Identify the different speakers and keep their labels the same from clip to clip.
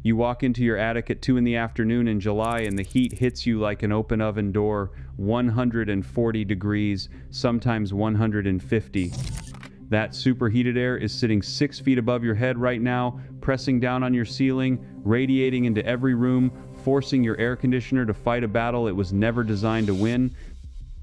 Speaker 1: You walk into your attic at 2 in the afternoon in July and the heat hits you like an open oven door, 140 degrees, sometimes 150. That superheated air is sitting 6 feet above your head right now, pressing down on your ceiling, radiating into every room, forcing your air conditioner to fight a battle it was never designed to win.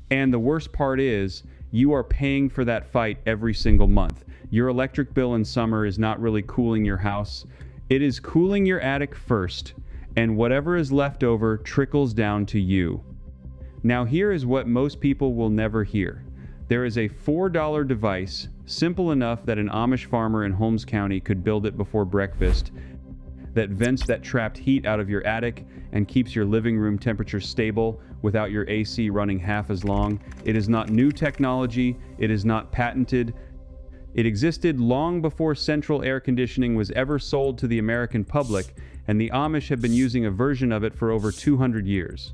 Speaker 1: And the worst part is, you are paying for that fight every single month. Your electric bill in summer is not really cooling your house. It is cooling your attic first, and whatever is left over trickles down to you. Now here is what most people will never hear. There is a $4 device, simple enough that an Amish farmer in Holmes County could build it before breakfast, that vents that trapped heat out of your attic and keeps your living room temperature stable without your AC running half as long. It is not new technology. It is not patented. It existed long before central air conditioning was ever sold to the American public, and the Amish have been using a version of it for over 200 years.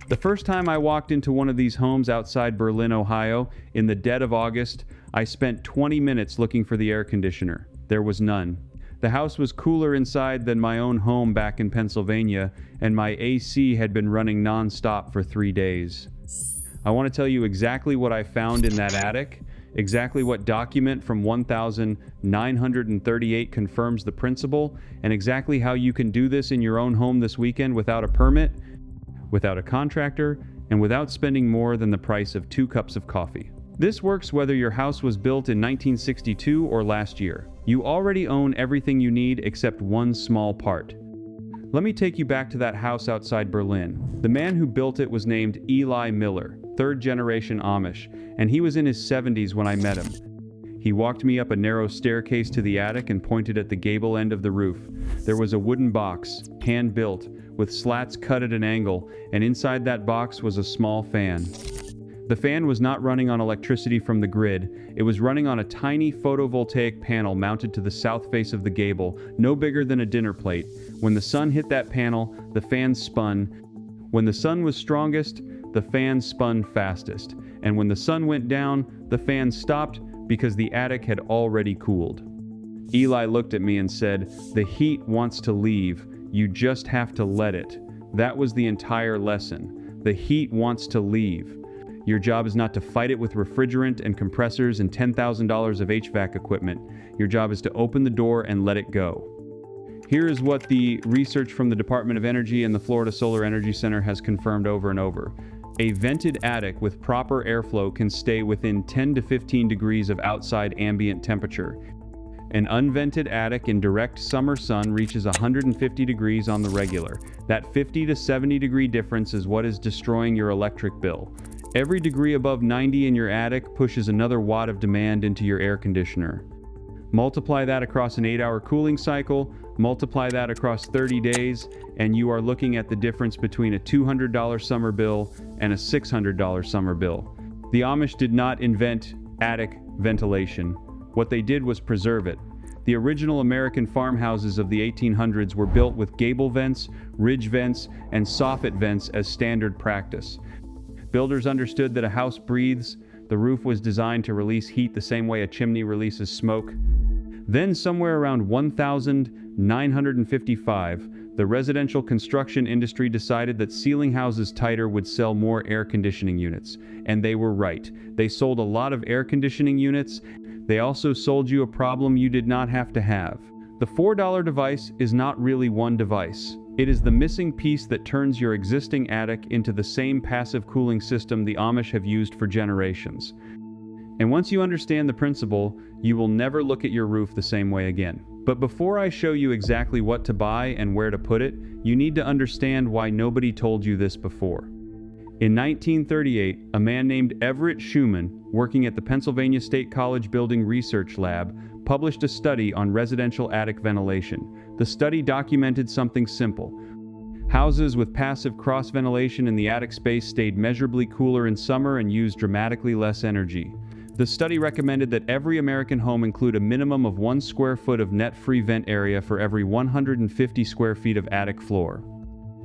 Speaker 1: The first time I walked into one of these homes outside Berlin, Ohio, in the dead of August, I spent 20 minutes looking for the air conditioner. There was none. The house was cooler inside than my own home back in Pennsylvania, and my AC had been running non-stop for 3 days. I want to tell you exactly what I found in that attic, exactly what document from 1938 confirms the principle, and exactly how you can do this in your own home this weekend without a permit, without a contractor, and without spending more than the price of 2 cups of coffee. This works whether your house was built in 1962 or last year. You already own everything you need except one small part. Let me take you back to that house outside Berlin. The man who built it was named Eli Miller, 3rd generation Amish, and he was in his 70s when I met him. He walked me up a narrow staircase to the attic and pointed at the gable end of the roof. There was a wooden box, hand-built, with slats cut at an angle, and inside that box was a small fan. The fan was not running on electricity from the grid. It was running on a tiny photovoltaic panel mounted to the south face of the gable, no bigger than a dinner plate. When the sun hit that panel, the fan spun. When the sun was strongest, the fan spun fastest. And when the sun went down, the fan stopped because the attic had already cooled. Eli looked at me and said, "The heat wants to leave. You just have to let it." That was the entire lesson. The heat wants to leave. Your job is not to fight it with refrigerant and compressors and $10,000 of HVAC equipment. Your job is to open the door and let it go. Here is what the research from the Department of Energy and the Florida Solar Energy Center has confirmed over and over. A vented attic with proper airflow can stay within 10 to 15 degrees of outside ambient temperature. An unvented attic in direct summer sun reaches 150 degrees on the regular. That 50 to 70 degree difference is what is destroying your electric bill. Every degree above 90 in your attic pushes another watt of demand into your air conditioner. Multiply that across an 8-hour cooling cycle, multiply that across 30 days, and you are looking at the difference between a $200 summer bill and a $600 summer bill. The Amish did not invent attic ventilation. What they did was preserve it. The original American farmhouses of the 1800s were built with gable vents, ridge vents, and soffit vents as standard practice. Builders understood that a house breathes. The roof was designed to release heat the same way a chimney releases smoke. Then, somewhere around 1955, the residential construction industry decided that sealing houses tighter would sell more air conditioning units. And they were right. They sold a lot of air conditioning units. They also sold you a problem you did not have to have. The $4 device is not really one device. It is the missing piece that turns your existing attic into the same passive cooling system the Amish have used for generations. And once you understand the principle, you will never look at your roof the same way again. But before I show you exactly what to buy and where to put it, you need to understand why nobody told you this before. In 1938, a man named Everett Schumann, working at the Pennsylvania State College Building Research Lab, published a study on residential attic ventilation. The study documented something simple. Houses with passive cross-ventilation in the attic space stayed measurably cooler in summer and used dramatically less energy. The study recommended that every American home include a minimum of 1 square foot of net-free vent area for every 150 square feet of attic floor.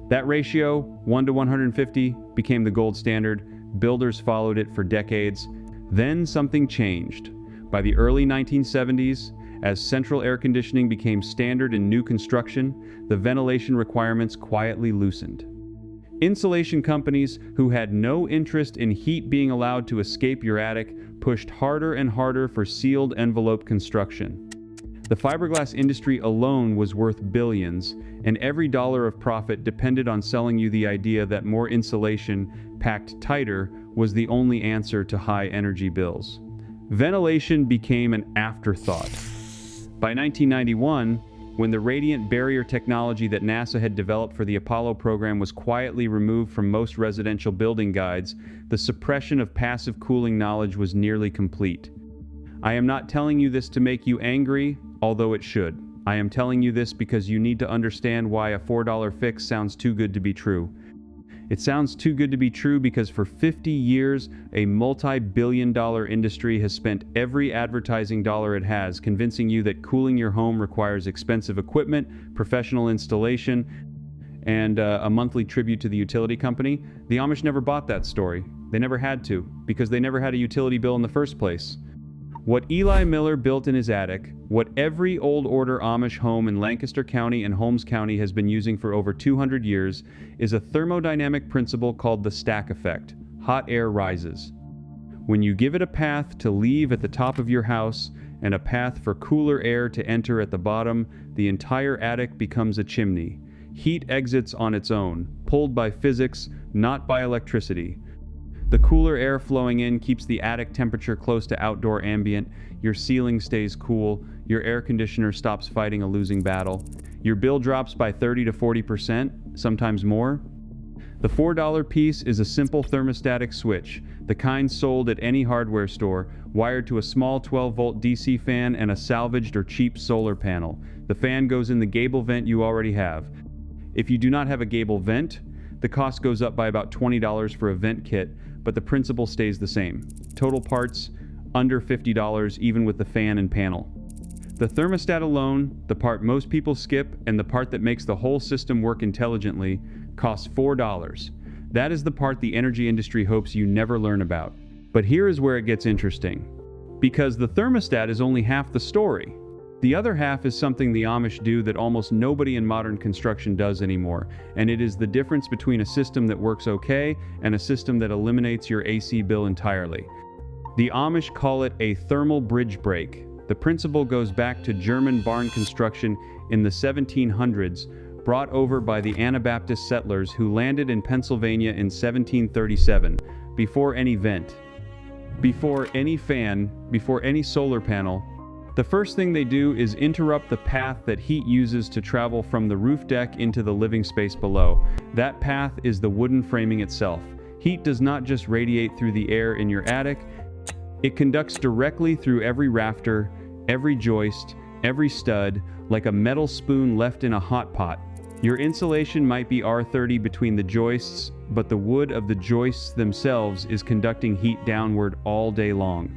Speaker 1: That ratio, 1 to 150, became the gold standard. Builders followed it for decades. Then something changed. By the early 1970s, As central air conditioning became standard in new construction, the ventilation requirements quietly loosened. Insulation companies, who had no interest in heat being allowed to escape your attic, pushed harder and harder for sealed envelope construction. The fiberglass industry alone was worth billions, and every dollar of profit depended on selling you the idea that more insulation, packed tighter, was the only answer to high energy bills. Ventilation became an afterthought. By 1991, when the radiant barrier technology that NASA had developed for the Apollo program was quietly removed from most residential building guides, the suppression of passive cooling knowledge was nearly complete. I am not telling you this to make you angry, although it should. I am telling you this because you need to understand why a $4 fix sounds too good to be true. It sounds too good to be true because for 50 years, a multi-billion-dollar industry has spent every advertising dollar it has convincing you that cooling your home requires expensive equipment, professional installation, and a monthly tribute to the utility company. The Amish never bought that story. They never had to, because they never had a utility bill in the first place. What Eli Miller built in his attic, what every old-order Amish home in Lancaster County and Holmes County has been using for over 200 years, is a thermodynamic principle called the stack effect. Hot air rises. When you give it a path to leave at the top of your house and a path for cooler air to enter at the bottom, the entire attic becomes a chimney. Heat exits on its own, pulled by physics, not by electricity. The cooler air flowing in keeps the attic temperature close to outdoor ambient, your ceiling stays cool, your air conditioner stops fighting a losing battle, your bill drops by 30 to 40%, sometimes more. The $4 piece is a simple thermostatic switch, the kind sold at any hardware store, wired to a small 12-volt DC fan and a salvaged or cheap solar panel. The fan goes in the gable vent you already have. If you do not have a gable vent, the cost goes up by about $20 for a vent kit, but the principle stays the same. Total parts, under $50 even with the fan and panel. The thermostat alone, the part most people skip and the part that makes the whole system work intelligently, costs $4. That is the part the energy industry hopes you never learn about. But here is where it gets interesting. Because the thermostat is only half the story. The other half is something the Amish do that almost nobody in modern construction does anymore, and it is the difference between a system that works okay and a system that eliminates your AC bill entirely. The Amish call it a thermal bridge break. The principle goes back to German barn construction in the 1700s, brought over by the Anabaptist settlers who landed in Pennsylvania in 1737, before any vent, before any fan, before any solar panel. The first thing they do is interrupt the path that heat uses to travel from the roof deck into the living space below. That path is the wooden framing itself. Heat does not just radiate through the air in your attic, it conducts directly through every rafter, every joist, every stud, like a metal spoon left in a hot pot. Your insulation might be R30 between the joists, but the wood of the joists themselves is conducting heat downward all day long.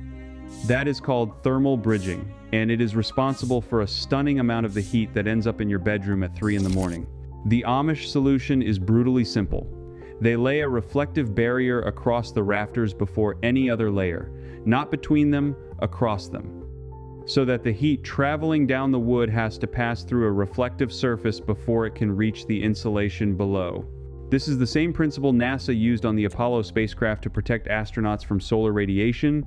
Speaker 1: That is called thermal bridging, and it is responsible for a stunning amount of the heat that ends up in your bedroom at 3 in the morning. The Amish solution is brutally simple. They lay a reflective barrier across the rafters before any other layer, not between them, across them, so that the heat traveling down the wood has to pass through a reflective surface before it can reach the insulation below. This is the same principle NASA used on the Apollo spacecraft to protect astronauts from solar radiation,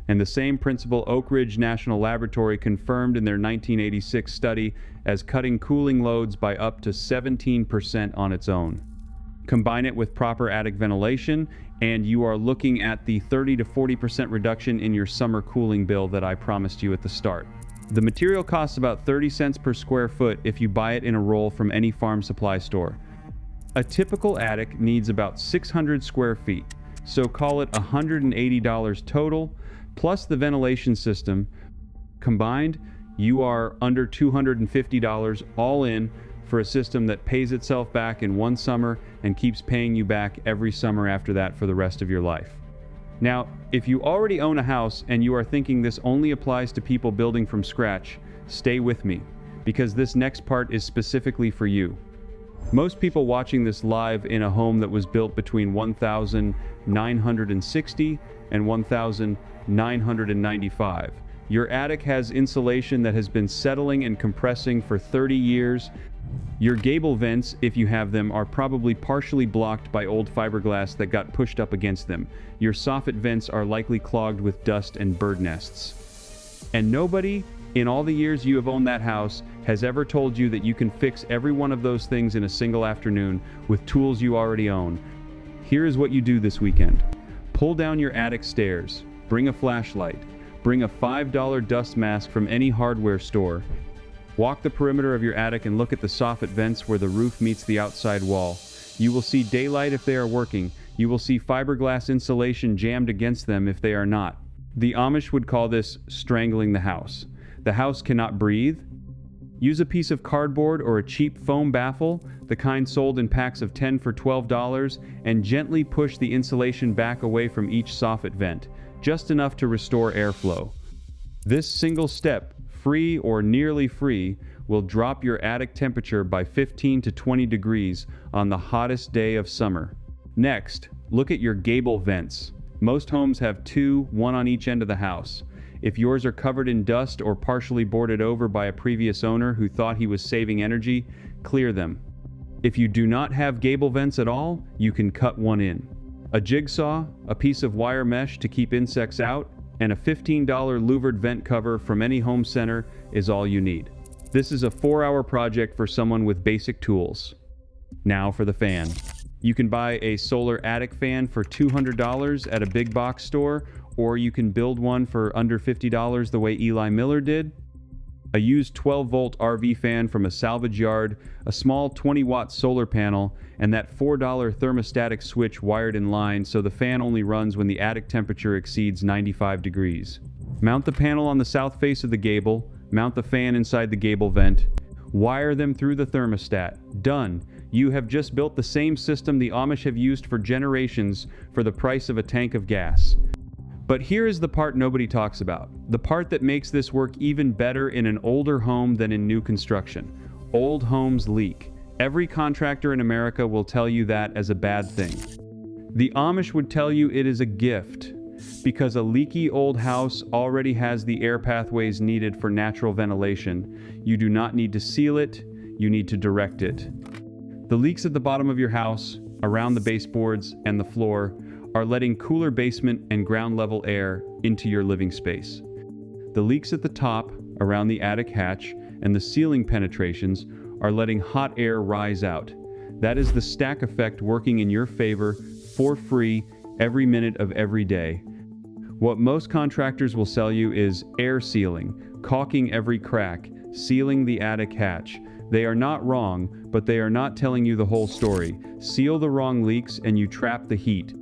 Speaker 1: and the same principle Oak Ridge National Laboratory confirmed in their 1986 study as cutting cooling loads by up to 17% on its own. Combine it with proper attic ventilation, and you are looking at the 30 to 40% reduction in your summer cooling bill that I promised you at the start. The material costs about 30 cents per square foot if you buy it in a roll from any farm supply store. A typical attic needs about 600 square feet, so call it $180 total, plus the ventilation system. Combined, you are under $250 all in for a system that pays itself back in one summer and keeps paying you back every summer after that for the rest of your life. Now, if you already own a house and you are thinking this only applies to people building from scratch, stay with me, because this next part is specifically for you. Most people watching this live in a home that was built between 1960 and 1995. Your attic has insulation that has been settling and compressing for 30 years. Your gable vents, if you have them, are probably partially blocked by old fiberglass that got pushed up against them. Your soffit vents are likely clogged with dust and bird nests. And nobody, in all the years you have owned that house, has ever told you that you can fix every one of those things in a single afternoon with tools you already own. Here is what you do this weekend. Pull down your attic stairs. Bring a flashlight. Bring a $5 dust mask from any hardware store. Walk the perimeter of your attic and look at the soffit vents where the roof meets the outside wall. You will see daylight if they are working. You will see fiberglass insulation jammed against them if they are not. The Amish would call this strangling the house. The house cannot breathe. Use a piece of cardboard or a cheap foam baffle, the kind sold in packs of 10 for $12, and gently push the insulation back away from each soffit vent, just enough to restore airflow. This single step, free or nearly free, will drop your attic temperature by 15 to 20 degrees on the hottest day of summer. Next, look at your gable vents. Most homes have two, one on each end of the house. If yours are covered in dust or partially boarded over by a previous owner who thought he was saving energy, clear them. If you do not have gable vents at all, you can cut one in. A jigsaw, a piece of wire mesh to keep insects out, and a $15 louvered vent cover from any home center is all you need. This is a 4-hour project for someone with basic tools. Now for the fan. You can buy a solar attic fan for $200 at a big box store, or you can build one for under $50 the way Eli Miller did. A used 12-volt RV fan from a salvage yard, a small 20-watt solar panel, and that $4 thermostatic switch wired in line so the fan only runs when the attic temperature exceeds 95 degrees. Mount the panel on the south face of the gable, mount the fan inside the gable vent, wire them through the thermostat. Done! You have just built the same system the Amish have used for generations for the price of a tank of gas. But here is the part nobody talks about. The part that makes this work even better in an older home than in new construction. Old homes leak. Every contractor in America will tell you that as a bad thing. The Amish would tell you it is a gift, because a leaky old house already has the air pathways needed for natural ventilation. You do not need to seal it, you need to direct it. The leaks at the bottom of your house, around the baseboards and the floor, are letting cooler basement and ground level air into your living space. The leaks at the top, around the attic hatch, and the ceiling penetrations are letting hot air rise out. That is the stack effect working in your favor for free every minute of every day. What most contractors will sell you is air sealing, caulking every crack, sealing the attic hatch. They are not wrong, but they are not telling you the whole story. Seal the wrong leaks and you trap the heat.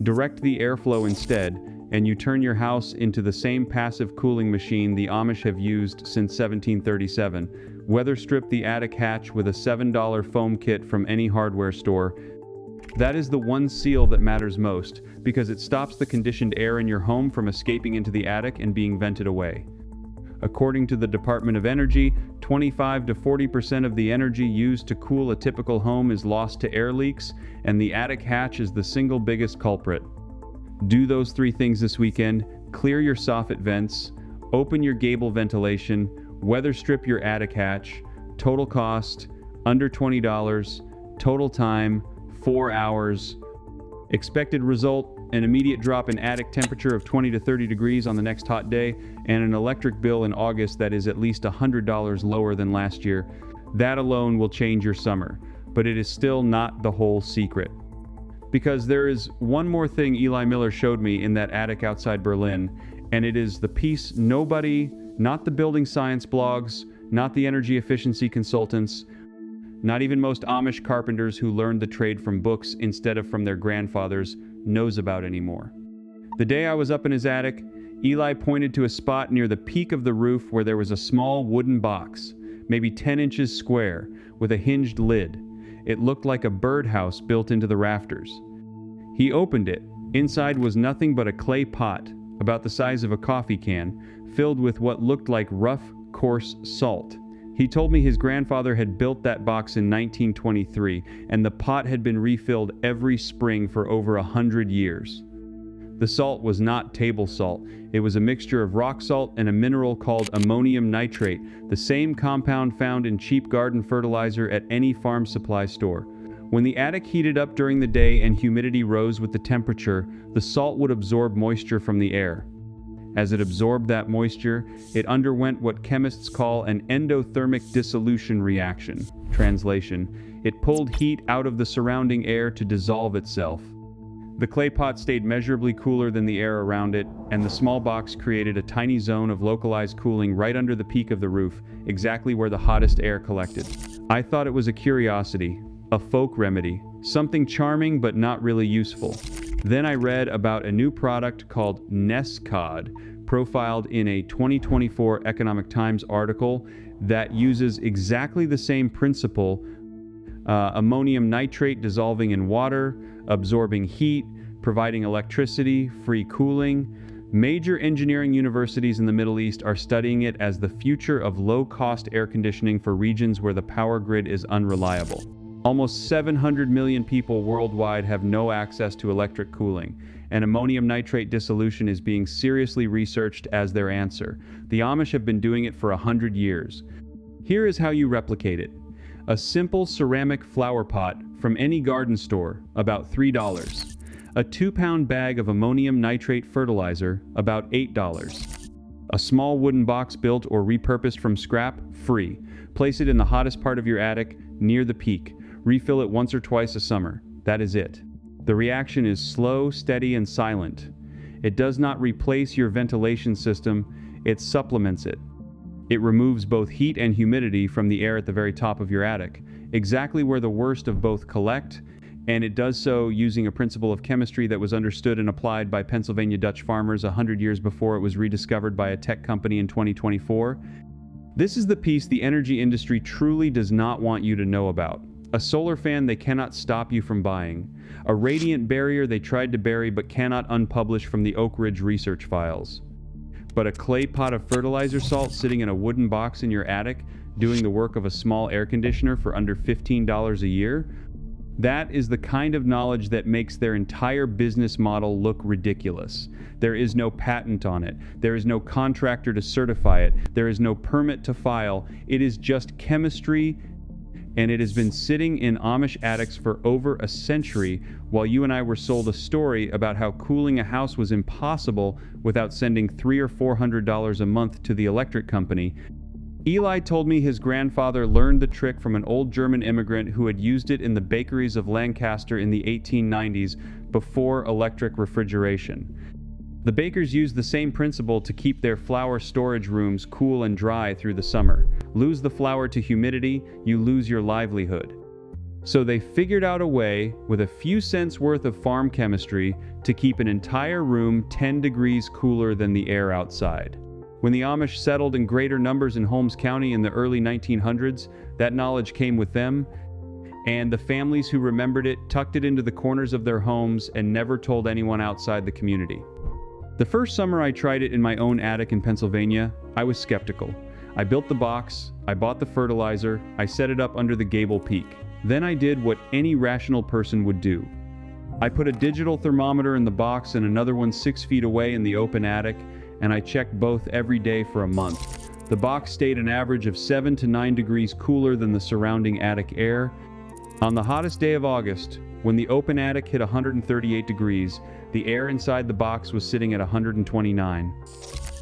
Speaker 1: Direct the airflow instead, and you turn your house into the same passive cooling machine the Amish have used since 1737. Weather strip the attic hatch with a $7 foam kit from any hardware store. That is the one seal that matters most, because it stops the conditioned air in your home from escaping into the attic and being vented away. According to the Department of Energy, 25 to 40% of the energy used to cool a typical home is lost to air leaks, and the attic hatch is the single biggest culprit. Do those 3 things this weekend: clear your soffit vents, open your gable ventilation, weather strip your attic hatch. Total cost, under $20. Total time, 4 hours. Expected result, an immediate drop in attic temperature of 20 to 30 degrees on the next hot day, and an electric bill in August that is at least $100 lower than last year. That alone will change your summer, but it is still not the whole secret. Because there is one more thing Eli Miller showed me in that attic outside Berlin, and it is the piece nobody, not the building science blogs, not the energy efficiency consultants, not even most Amish carpenters who learned the trade from books instead of from their grandfathers, knows about anymore. The day I was up in his attic, Eli pointed to a spot near the peak of the roof where there was a small wooden box, maybe 10 inches square, with a hinged lid. It looked like a birdhouse built into the rafters. He opened it. Inside was nothing but a clay pot, about the size of a coffee can, filled with what looked like rough, coarse salt. He told me his grandfather had built that box in 1923, and the pot had been refilled every spring for over 100 years. The salt was not table salt. It was a mixture of rock salt and a mineral called ammonium nitrate, the same compound found in cheap garden fertilizer at any farm supply store. When the attic heated up during the day and humidity rose with the temperature, the salt would absorb moisture from the air. As it absorbed that moisture, it underwent what chemists call an endothermic dissolution reaction. Translation: it pulled heat out of the surrounding air to dissolve itself. The clay pot stayed measurably cooler than the air around it, and the small box created a tiny zone of localized cooling right under the peak of the roof, exactly where the hottest air collected. I thought it was a curiosity, a folk remedy, something charming but not really useful. Then I read about a new product called Nescod, profiled in a 2024 Economic Times article that uses exactly the same principle, ammonium nitrate dissolving in water, absorbing heat, providing electricity, free cooling. Major engineering universities in the Middle East are studying it as the future of low-cost air conditioning for regions where the power grid is unreliable. Almost 700 million people worldwide have no access to electric cooling, and ammonium nitrate dissolution is being seriously researched as their answer. The Amish have been doing it for 100 years. Here is how you replicate it. A simple ceramic flower pot from any garden store, about $3. A 2-pound bag of ammonium nitrate fertilizer, about $8. A small wooden box built or repurposed from scrap, free. Place it in the hottest part of your attic, near the peak. Refill it once or twice a summer. That is it. The reaction is slow, steady, and silent. It does not replace your ventilation system, it supplements it. It removes both heat and humidity from the air at the very top of your attic, exactly where the worst of both collect, and it does so using a principle of chemistry that was understood and applied by Pennsylvania Dutch farmers 100 years before it was rediscovered by a tech company in 2024. This is the piece the energy industry truly does not want you to know about. A solar fan they cannot stop you from buying. A radiant barrier they tried to bury but cannot unpublish from the Oak Ridge research files. But a clay pot of fertilizer salt sitting in a wooden box in your attic, doing the work of a small air conditioner for under $15 a year? That is the kind of knowledge that makes their entire business model look ridiculous. There is no patent on it. There is no contractor to certify it. There is no permit to file. It is just chemistry, and it has been sitting in Amish attics for over a century, while you and I were sold a story about how cooling a house was impossible without sending $300 or $400 a month to the electric company. Eli told me his grandfather learned the trick from an old German immigrant who had used it in the bakeries of Lancaster in the 1890s before electric refrigeration. The bakers used the same principle to keep their flour storage rooms cool and dry through the summer. Lose the flour to humidity, you lose your livelihood. So they figured out a way, with a few cents worth of farm chemistry, to keep an entire room 10 degrees cooler than the air outside. When the Amish settled in greater numbers in Holmes County in the early 1900s, that knowledge came with them, and the families who remembered it tucked it into the corners of their homes and never told anyone outside the community. The first summer I tried it in my own attic in Pennsylvania, I was skeptical. I built the box, I bought the fertilizer, I set it up under the gable peak. Then I did what any rational person would do. I put a digital thermometer in the box and another one 6 feet away in the open attic, and I checked both every day for a month. The box stayed an average of 7 to 9 degrees cooler than the surrounding attic air. On the hottest day of August, when the open attic hit 138 degrees, the air inside the box was sitting at 129.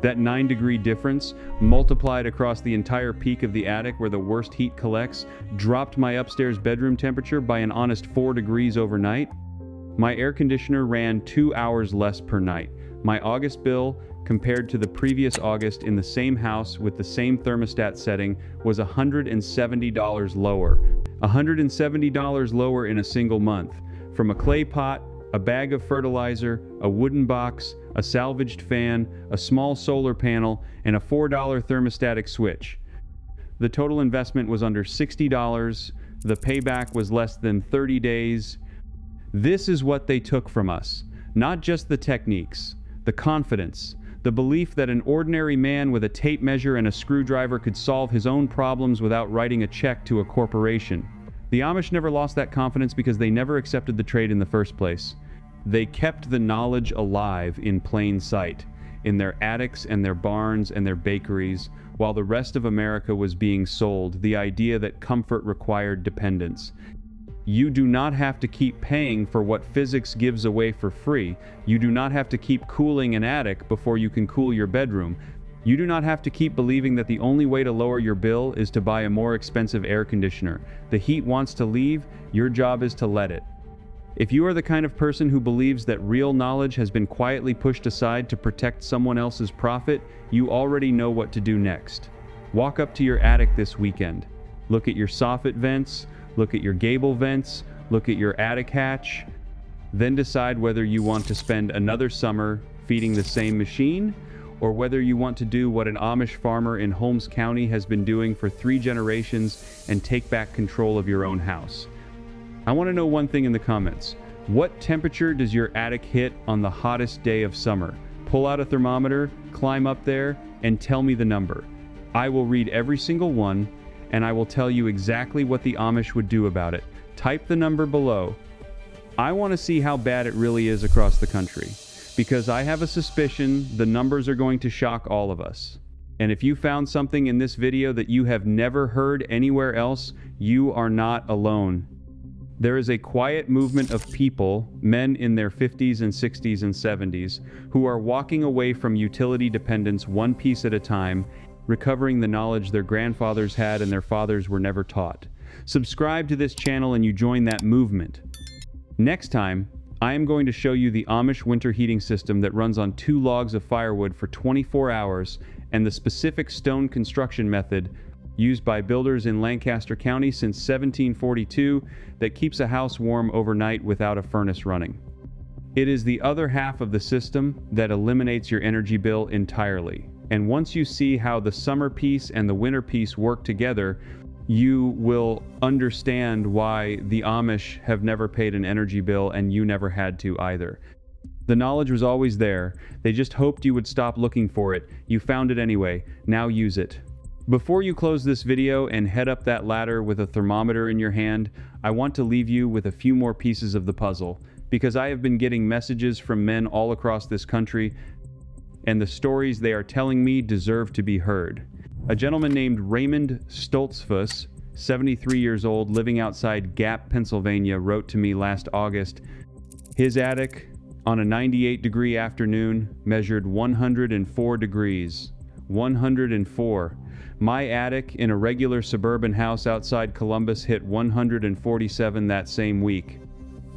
Speaker 1: That 9-degree difference, multiplied across the entire peak of the attic where the worst heat collects, dropped my upstairs bedroom temperature by an honest 4 degrees overnight. My air conditioner ran 2 hours less per night. My August bill, compared to the previous August in the same house with the same thermostat setting, was $170 lower. $170 lower in a single month. From a clay pot, a bag of fertilizer, a wooden box, a salvaged fan, a small solar panel, and a $4 thermostatic switch. The total investment was under $60. The payback was less than 30 days. This is what they took from us. Not just the techniques, the confidence, the belief that an ordinary man with a tape measure and a screwdriver could solve his own problems without writing a check to a corporation. The Amish never lost that confidence because they never accepted the trade in the first place. They kept the knowledge alive in plain sight, in their attics and their barns and their bakeries, while the rest of America was being sold the idea that comfort required dependence. You do not have to keep paying for what physics gives away for free. You do not have to keep cooling an attic before you can cool your bedroom. You do not have to keep believing that the only way to lower your bill is to buy a more expensive air conditioner. The heat wants to leave, your job is to let it. If you are the kind of person who believes that real knowledge has been quietly pushed aside to protect someone else's profit, you already know what to do next. Walk up to your attic this weekend. Look at your soffit vents, look at your gable vents, look at your attic hatch, then decide whether you want to spend another summer feeding the same machine, or whether you want to do what an Amish farmer in Holmes County has been doing for 3 generations and take back control of your own house. I want to know one thing in the comments. What temperature does your attic hit on the hottest day of summer? Pull out a thermometer, climb up there, and tell me the number. I will read every single one, and I will tell you exactly what the Amish would do about it. Type the number below. I want to see how bad it really is across the country, because I have a suspicion the numbers are going to shock all of us. And if you found something in this video that you have never heard anywhere else, you are not alone. There is a quiet movement of people, men in their 50s and 60s and 70s, who are walking away from utility dependence one piece at a time, recovering the knowledge their grandfathers had and their fathers were never taught. Subscribe to this channel and you join that movement. Next time, I am going to show you the Amish winter heating system that runs on 2 logs of firewood for 24 hours and the specific stone construction method used by builders in Lancaster County since 1742 that keeps a house warm overnight without a furnace running. It is the other half of the system that eliminates your energy bill entirely. And once you see how the summer piece and the winter piece work together, you will understand why the Amish have never paid an energy bill and you never had to either. The knowledge was always there. They just hoped you would stop looking for it. You found it anyway. Now use it. Before you close this video and head up that ladder with a thermometer in your hand, I want to leave you with a few more pieces of the puzzle, because I have been getting messages from men all across this country, and the stories they are telling me deserve to be heard. A gentleman named Raymond Stoltzfus, 73 years old, living outside Gap, Pennsylvania, wrote to me last August. His attic, on a 98-degree afternoon, measured 104 degrees. 104. My attic in a regular suburban house outside Columbus hit 147 that same week.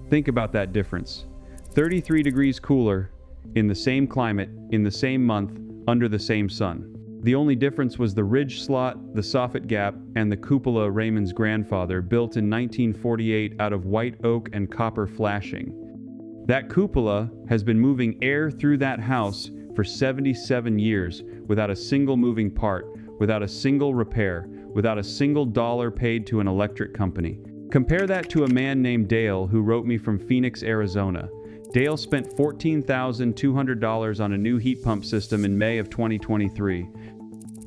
Speaker 1: Think about that difference. 33 degrees cooler, in the same climate, in the same month, under the same sun. The only difference was the ridge slot, the soffit gap, and the cupola Raymond's grandfather built in 1948 out of white oak and copper flashing. That cupola has been moving air through that house for 77 years without a single moving part, without a single repair, without a single dollar paid to an electric company. Compare that to a man named Dale who wrote me from Phoenix, Arizona. Dale spent $14,200 on a new heat pump system in May of 2023.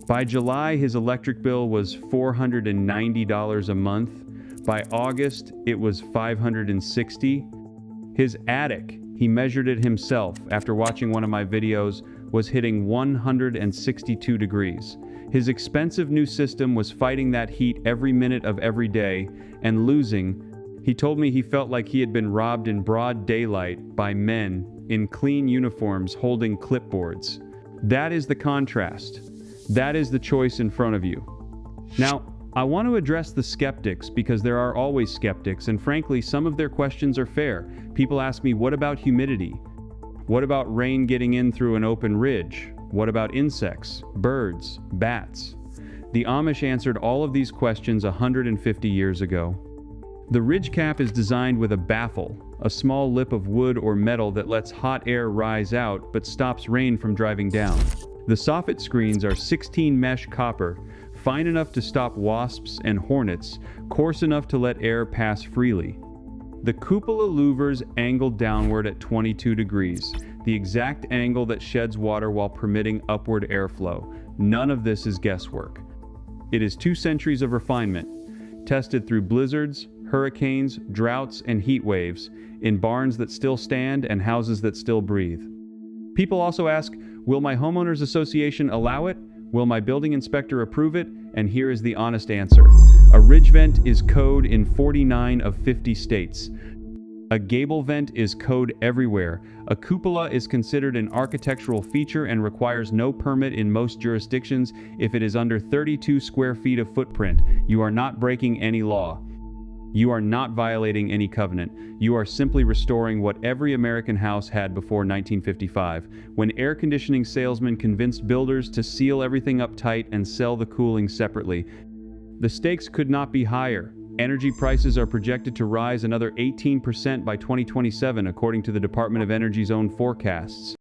Speaker 1: By July, his electric bill was $490 a month. By August, it was $560. His attic, he measured it himself after watching one of my videos, was hitting 162 degrees. His expensive new system was fighting that heat every minute of every day and losing. He told me he felt like he had been robbed in broad daylight by men in clean uniforms holding clipboards. That is the contrast. That is the choice in front of you. Now, I want to address the skeptics because there are always skeptics, and frankly, some of their questions are fair. People ask me, what about humidity? What about rain getting in through an open ridge? What about insects, birds, bats? The Amish answered all of these questions 150 years ago. The ridge cap is designed with a baffle, a small lip of wood or metal that lets hot air rise out but stops rain from driving down. The soffit screens are 16 mesh copper, fine enough to stop wasps and hornets, coarse enough to let air pass freely. The cupola louvers angled downward at 22 degrees, the exact angle that sheds water while permitting upward airflow. None of this is guesswork. It is 2 centuries of refinement, tested through blizzards, hurricanes, droughts, and heat waves, in barns that still stand and houses that still breathe. People also ask, will my homeowners association allow it? Will my building inspector approve it? And here is the honest answer. A ridge vent is code in 49 of 50 states. A gable vent is code everywhere. A cupola is considered an architectural feature and requires no permit in most jurisdictions if it is under 32 square feet of footprint. You are not breaking any law. You are not violating any covenant. You are simply restoring what every American house had before 1955, when air conditioning salesmen convinced builders to seal everything up tight and sell the cooling separately. The stakes could not be higher. Energy prices are projected to rise another 18% by 2027, according to the Department of Energy's own forecasts.